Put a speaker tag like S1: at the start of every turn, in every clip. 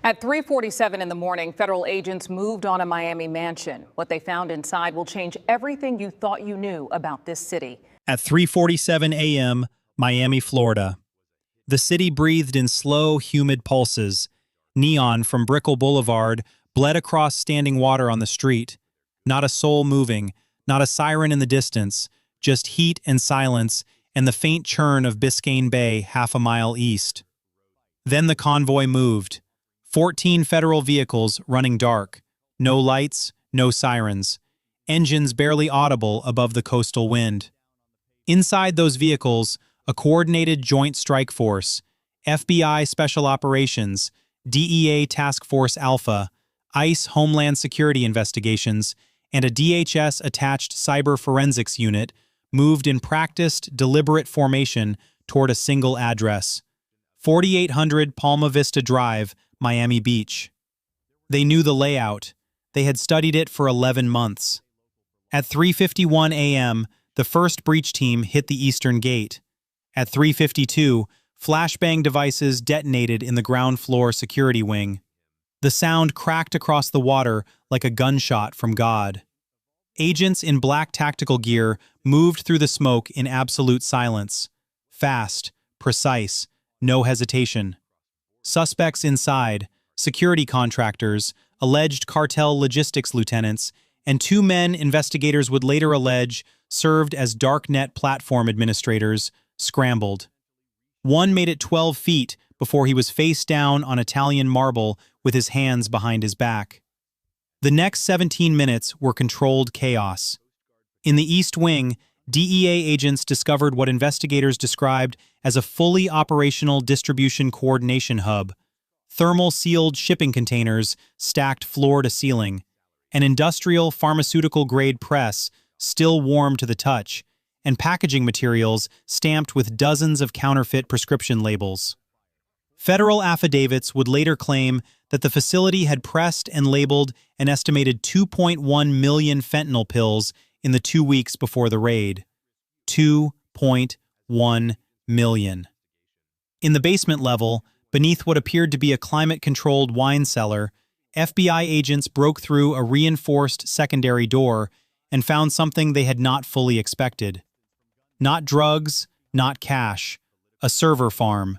S1: At 3:47 in the morning, federal agents moved on a Miami mansion. What they found inside will change everything you thought you knew about this city.
S2: At 3:47 a.m., Miami, Florida. The city breathed in slow, humid pulses. Neon from Brickell Boulevard bled across standing water on the street. Not a soul moving, not a siren in the distance, just heat and silence and the faint churn of Biscayne Bay half a mile east. Then the convoy moved. 14 federal vehicles running dark. No lights, no sirens. Engines barely audible above the coastal wind. Inside those vehicles, a coordinated joint strike force, FBI Special Operations, DEA Task Force Alpha, ICE Homeland Security investigations, and a DHS-attached cyber forensics unit moved in practiced, deliberate formation toward a single address. 4800 Palma Vista Drive, Miami Beach. They knew the layout. They had studied it for 11 months. At 3:51 a.m., the first breach team hit the eastern gate. At 3:52, flashbang devices detonated in the ground floor security wing. The sound cracked across the water like a gunshot from God. Agents in black tactical gear moved through the smoke in absolute silence. Fast, precise, no hesitation. Suspects inside, security contractors, alleged cartel logistics lieutenants, and two men investigators would later allege served as Darknet platform administrators, scrambled. One made it 12 feet before he was face down on Italian marble with his hands behind his back. The next 17 minutes were controlled chaos. In the East Wing, DEA agents discovered what investigators described as a fully operational distribution coordination hub, thermal-sealed shipping containers stacked floor to ceiling, an industrial pharmaceutical-grade press still warm to the touch, and packaging materials stamped with dozens of counterfeit prescription labels. Federal affidavits would later claim that the facility had pressed and labeled an estimated 2.1 million fentanyl pills in the 2 weeks before the raid. 2.1 million. In the basement level, beneath what appeared to be a climate-controlled wine cellar, FBI agents broke through a reinforced secondary door and found something they had not fully expected. Not drugs, not cash, a server farm.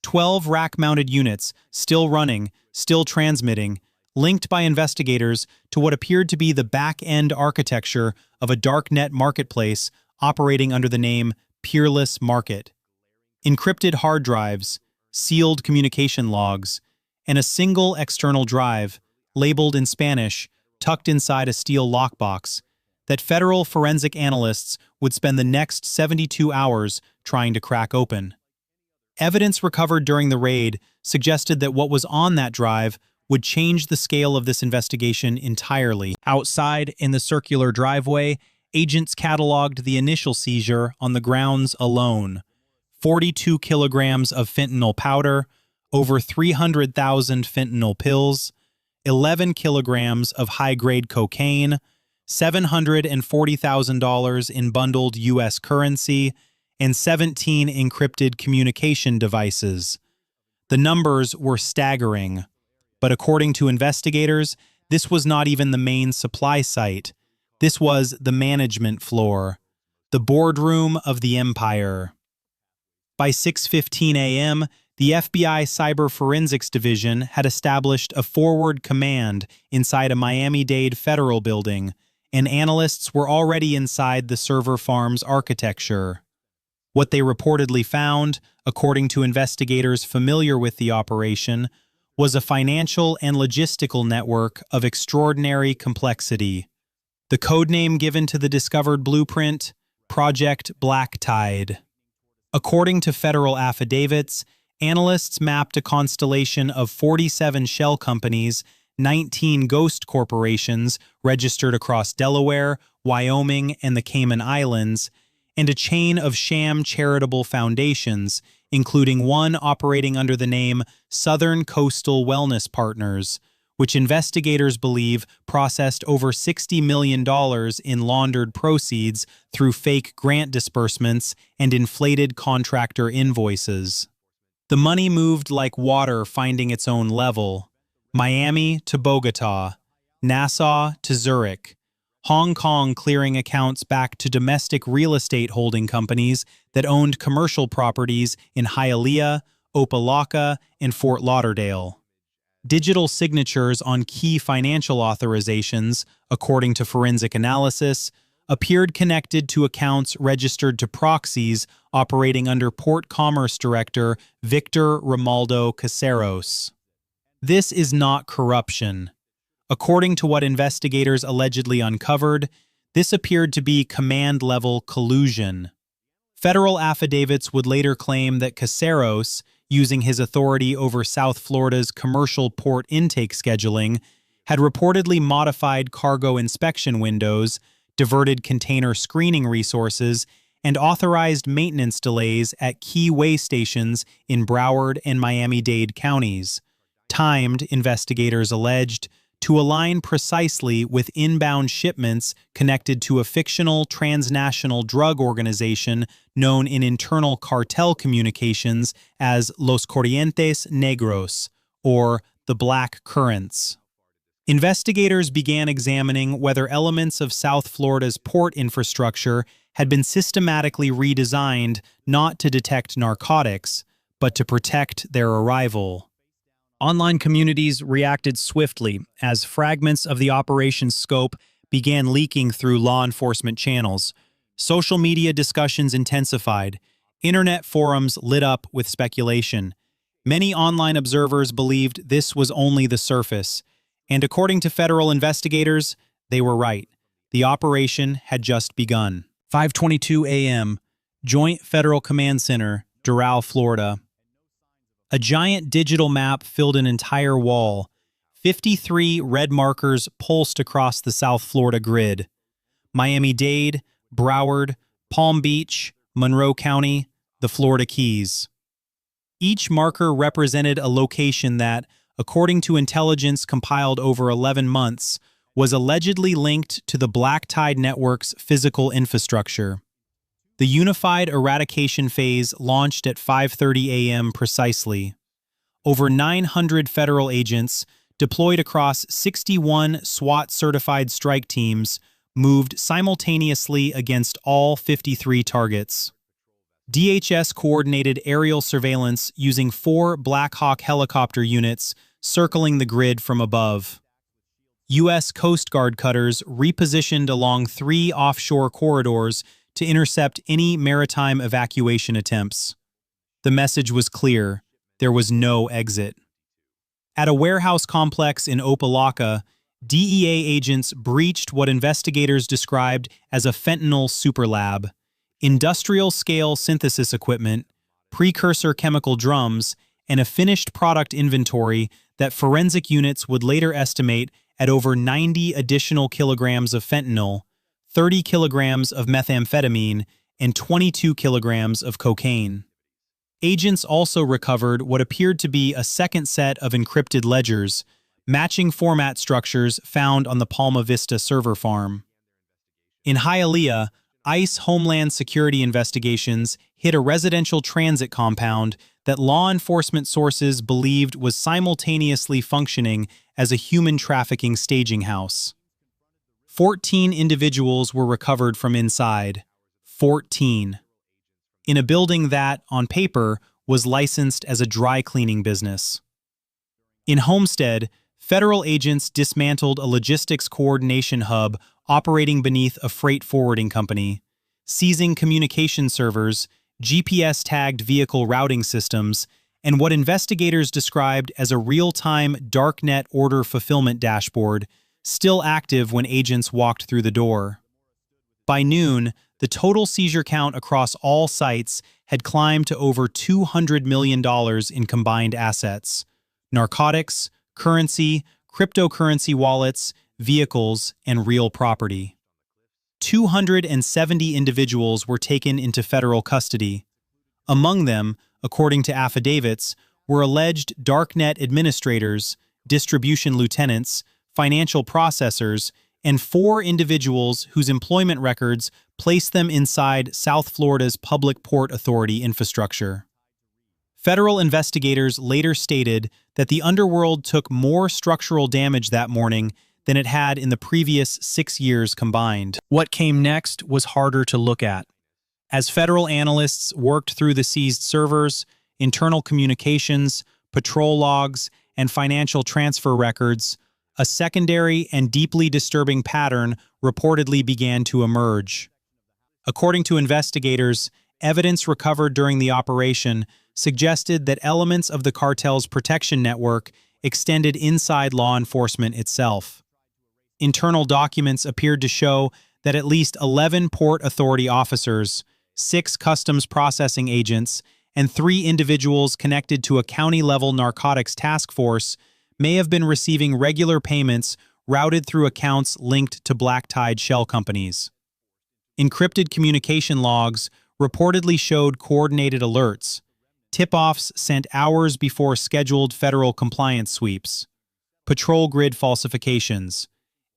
S2: 12 rack-mounted units, still running, still transmitting, linked by investigators to what appeared to be the back-end architecture of a darknet marketplace operating under the name Peerless Market. Encrypted hard drives, sealed communication logs, and a single external drive, labeled in Spanish, tucked inside a steel lockbox, that federal forensic analysts would spend the next 72 hours trying to crack open. Evidence recovered during the raid suggested that what was on that drive would change the scale of this investigation entirely. Outside, in the circular driveway, agents cataloged the initial seizure on the grounds alone. 42 kilograms of fentanyl powder, over 300,000 fentanyl pills, 11 kilograms of high-grade cocaine, $740,000 in bundled U.S. currency, and 17 encrypted communication devices. The numbers were staggering, but according to investigators, this was not even the main supply site. This was the management floor, the boardroom of the empire. By 6:15 a.m., the FBI Cyber Forensics Division had established a forward command inside a Miami-Dade federal building, and analysts were already inside the server farm's architecture. What they reportedly found, according to investigators familiar with the operation, was a financial and logistical network of extraordinary complexity. The codename given to the discovered blueprint, Project BLACKTIDE. According to federal affidavits, analysts mapped a constellation of 47 shell companies, 19 ghost corporations registered across Delaware, Wyoming, and the Cayman Islands, and a chain of sham charitable foundations, including one operating under the name Southern Coastal Wellness Partners, which investigators believe processed over $60 million in laundered proceeds through fake grant disbursements and inflated contractor invoices. The money moved like water finding its own level. Miami to Bogota, Nassau to Zurich, Hong Kong clearing accounts back to domestic real estate holding companies that owned commercial properties in Hialeah, Opa-locka, and Fort Lauderdale. Digital signatures on key financial authorizations, according to forensic analysis, appeared connected to accounts registered to proxies operating under Port Commerce Director Victor Romaldo Caceros. This is not corruption. According to what investigators allegedly uncovered, this appeared to be command-level collusion. Federal affidavits would later claim that Caceros, using his authority over South Florida's commercial port intake scheduling, had reportedly modified cargo inspection windows, diverted container screening resources, and authorized maintenance delays at key way stations in Broward and Miami-Dade counties, timed, investigators alleged, to align precisely with inbound shipments connected to a fictional transnational drug organization known in internal cartel communications as Los Corrientes Negros, or the Black Currents. Investigators began examining whether elements of South Florida's port infrastructure had been systematically redesigned not to detect narcotics, but to protect their arrival. Online communities reacted swiftly as fragments of the operation's scope began leaking through law enforcement channels. Social media discussions intensified. Internet forums lit up with speculation. Many online observers believed this was only the surface. And according to federal investigators, they were right. The operation had just begun. 5:22 a.m., Joint Federal Command Center, Doral, Florida. A giant digital map filled an entire wall. 53 red markers pulsed across the South Florida grid. Miami-Dade, Broward, Palm Beach, Monroe County, the Florida Keys. Each marker represented a location that, according to intelligence compiled over 11 months, was allegedly linked to the BLACKTIDE network's physical infrastructure. The unified eradication phase launched at 5:30 a.m. precisely. Over 900 federal agents, deployed across 61 SWAT-certified strike teams, moved simultaneously against all 53 targets. DHS coordinated aerial surveillance using 4 Black Hawk helicopter units circling the grid from above. U.S. Coast Guard cutters repositioned along 3 offshore corridors to intercept any maritime evacuation attempts. The message was clear: there was no exit. At a warehouse complex in Opa-locka, DEA agents breached what investigators described as a fentanyl superlab, industrial-scale synthesis equipment, precursor chemical drums, and a finished product inventory that forensic units would later estimate at over 90 additional kilograms of fentanyl, 30 kilograms of methamphetamine, and 22 kilograms of cocaine. Agents also recovered what appeared to be a second set of encrypted ledgers, matching format structures found on the Palma Vista server farm. In Hialeah, ICE Homeland Security investigations hit a residential transit compound that law enforcement sources believed was simultaneously functioning as a human trafficking staging house. 14 individuals were recovered from inside. 14. In a building that, on paper, was licensed as a dry cleaning business. In Homestead, federal agents dismantled a logistics coordination hub operating beneath a freight forwarding company, seizing communication servers, GPS-tagged vehicle routing systems, and what investigators described as a real-time Darknet order fulfillment dashboard, still active when agents walked through the door. By noon, the total seizure count across all sites had climbed to over $200 million in combined assets: narcotics, currency, cryptocurrency wallets, vehicles, and real property. 270 individuals were taken into federal custody. Among them, according to affidavits, were alleged Darknet administrators, distribution lieutenants, financial processors, and 4 individuals whose employment records placed them inside South Florida's Public Port Authority infrastructure. Federal investigators later stated that the underworld took more structural damage that morning than it had in the previous 6 years combined. What came next was harder to look at. As federal analysts worked through the seized servers, internal communications, patrol logs, and financial transfer records, a secondary and deeply disturbing pattern reportedly began to emerge. According to investigators, evidence recovered during the operation suggested that elements of the cartel's protection network extended inside law enforcement itself. Internal documents appeared to show that at least 11 Port Authority officers, 6 customs processing agents, and 3 individuals connected to a county-level narcotics task force may have been receiving regular payments routed through accounts linked to BLACKTIDE shell companies. Encrypted communication logs reportedly showed coordinated alerts, tip-offs sent hours before scheduled federal compliance sweeps, patrol grid falsifications,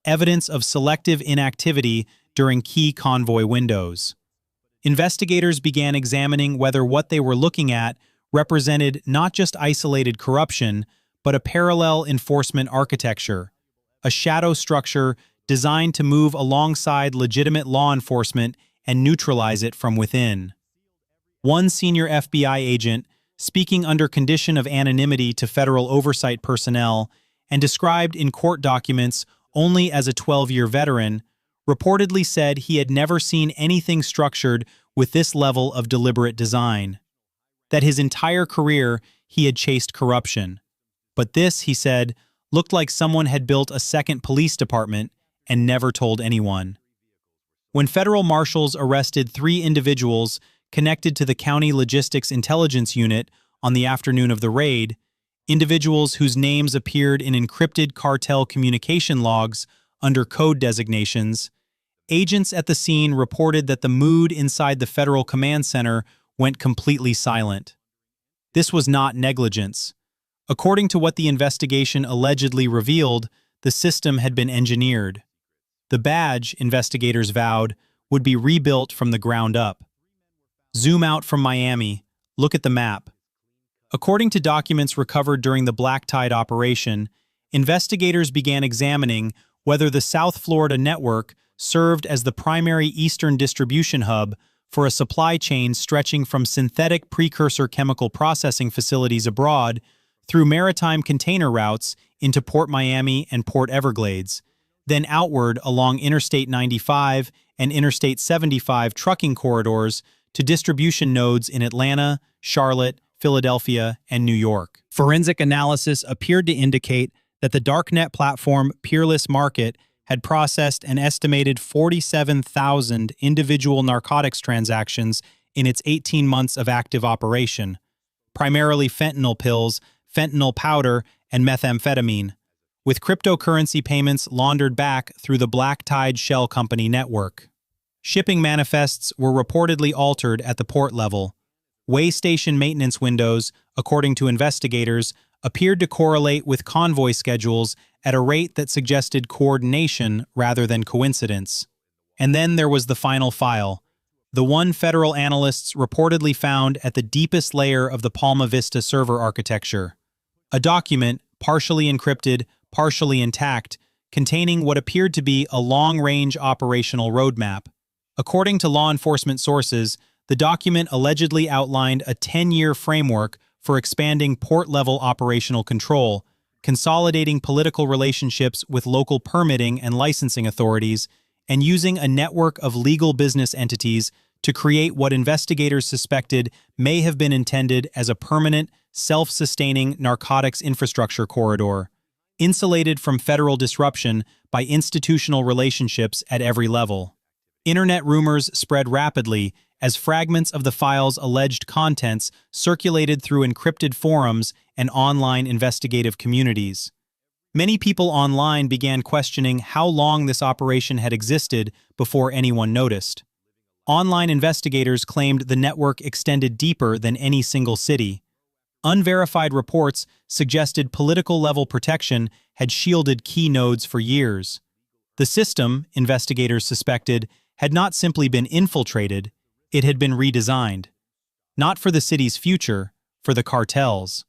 S2: evidence of selective inactivity during key convoy windows. Investigators began examining whether what they were looking at represented not just isolated corruption, but a parallel enforcement architecture, a shadow structure designed to move alongside legitimate law enforcement and neutralize it from within. One senior FBI agent, speaking under condition of anonymity to federal oversight personnel and described in court documents only as a 12-year veteran, reportedly said he had never seen anything structured with this level of deliberate design. That his entire career he had chased corruption. But this, he said, looked like someone had built a second police department and never told anyone. When federal marshals arrested 3 individuals connected to the County Logistics Intelligence Unit on the afternoon of the raid, individuals whose names appeared in encrypted cartel communication logs under code designations, agents at the scene reported that the mood inside the Federal Command Center went completely silent. This was not negligence. According to what the investigation allegedly revealed, the system had been engineered. The badge, investigators vowed, would be rebuilt from the ground up. Zoom out from Miami. Look at the map. According to documents recovered during the BLACKTIDE operation, investigators began examining whether the South Florida network served as the primary eastern distribution hub for a supply chain stretching from synthetic precursor chemical processing facilities abroad through maritime container routes into Port Miami and Port Everglades, then outward along Interstate 95 and Interstate 75 trucking corridors to distribution nodes in Atlanta, Charlotte, Philadelphia, and New York. Forensic analysis appeared to indicate that the Darknet platform Peerless Market had processed an estimated 47,000 individual narcotics transactions in its 18 months of active operation, primarily fentanyl pills, fentanyl powder, and methamphetamine, with cryptocurrency payments laundered back through the BLACKTIDE shell company network. Shipping manifests were reportedly altered at the port level. Way station maintenance windows, according to investigators, appeared to correlate with convoy schedules at a rate that suggested coordination rather than coincidence. And then there was the final file, the one federal analysts reportedly found at the deepest layer of the Palma Vista server architecture. A document, partially encrypted, partially intact, containing what appeared to be a long-range operational roadmap. According to law enforcement sources, the document allegedly outlined a 10-year framework for expanding port-level operational control, consolidating political relationships with local permitting and licensing authorities, and using a network of legal business entities to create what investigators suspected may have been intended as a permanent, self-sustaining narcotics infrastructure corridor, insulated from federal disruption by institutional relationships at every level. Internet rumors spread rapidly as fragments of the file's alleged contents circulated through encrypted forums and online investigative communities. Many people online began questioning how long this operation had existed before anyone noticed. Online investigators claimed the network extended deeper than any single city. Unverified reports suggested political-level protection had shielded key nodes for years. The system, investigators suspected, had not simply been infiltrated, it had been redesigned. Not for the city's future, for the cartels.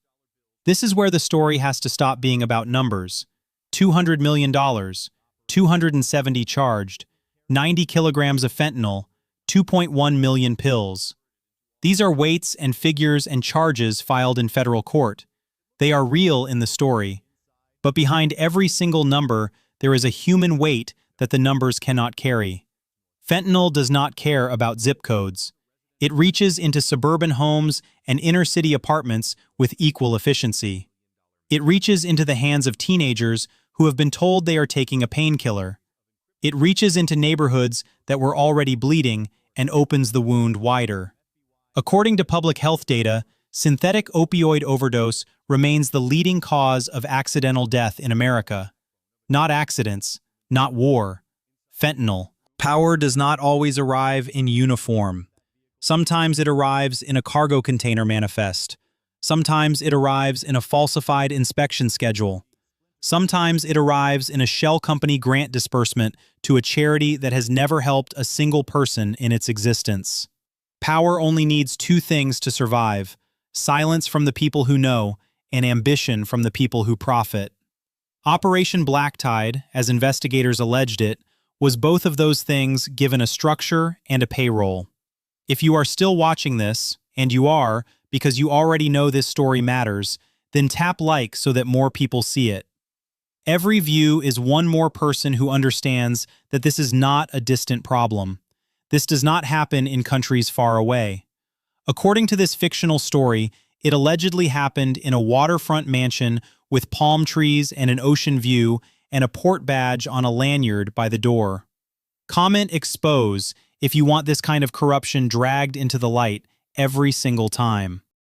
S2: This is where the story has to stop being about numbers. $200 million, 270 charged, 90 kilograms of fentanyl, 2.1 million pills. These are weights and figures and charges filed in federal court. They are real in the story. But behind every single number, there is a human weight that the numbers cannot carry. Fentanyl does not care about zip codes. It reaches into suburban homes and inner-city apartments with equal efficiency. It reaches into the hands of teenagers who have been told they are taking a painkiller. It reaches into neighborhoods that were already bleeding and opens the wound wider. According to public health data, synthetic opioid overdose remains the leading cause of accidental death in America. Not accidents, not war. Fentanyl. Power does not always arrive in uniform. Sometimes it arrives in a cargo container manifest. Sometimes it arrives in a falsified inspection schedule. Sometimes it arrives in a shell company grant disbursement to a charity that has never helped a single person in its existence. Power only needs two things to survive: silence from the people who know, and ambition from the people who profit. Operation BLACKTIDE, as investigators alleged it, was both of those things given a structure and a payroll. If you are still watching this, and you are because you already know this story matters, then tap like so that more people see it. Every view is one more person who understands that this is not a distant problem. This does not happen in countries far away. According to this fictional story, it allegedly happened in a waterfront mansion with palm trees and an ocean view and a port badge on a lanyard by the door. Comment expose if you want this kind of corruption dragged into the light every single time.